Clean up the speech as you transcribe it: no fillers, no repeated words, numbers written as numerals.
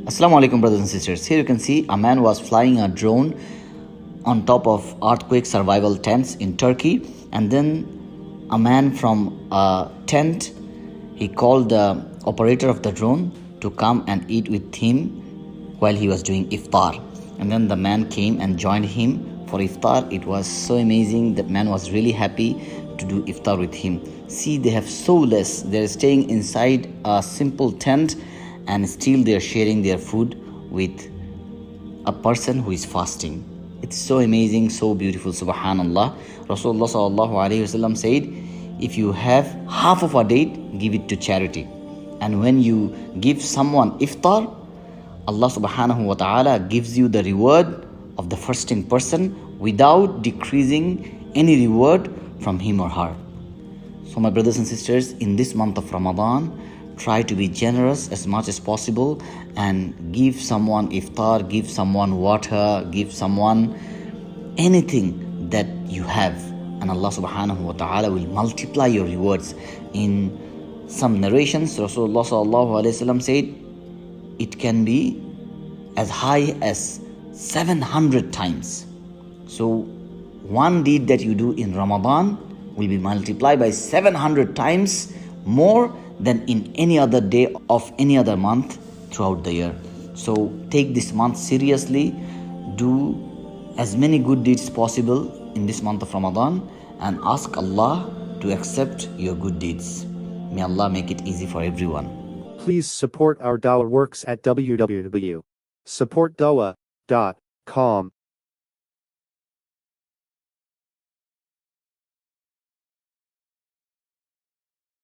Assalamu alaikum, brothers and sisters. Here you can see a man was flying a drone on top of earthquake survival tents in Turkey, and then a man from a tent, he called the operator of the drone to come and eat with him while he was doing iftar. And then the man came and joined him for iftar. It was so amazing. The man was really happy to do iftar with him. See, they have so less. They're staying inside a simple tent and still they're sharing their food with a person who is fasting. It's so amazing, so beautiful. Subhanallah. Rasulullah sallallahu alaihi wasallam said, if you have half of a date, give it to charity. And when you give someone iftar, Allah subhanahu wa ta'ala gives you the reward of the fasting person without decreasing any reward from him or her. So my brothers and sisters, in this month of Ramadan, try to be generous as much as possible and give someone iftar, give someone water, give someone anything that you have. And Allah subhanahu wa ta'ala will multiply your rewards. In some narrations, Rasulullah sallallahu alaihi wasallam said, it can be as high as 700 times. So one deed that you do in Ramadan will be multiplied by 700 times more than in any other day of any other month throughout the year. So take this month seriously. Do as many good deeds possible in this month of Ramadan and ask Allah to accept your good deeds. May Allah make it easy for everyone. Please support our dawah works at www.supportdawah.com.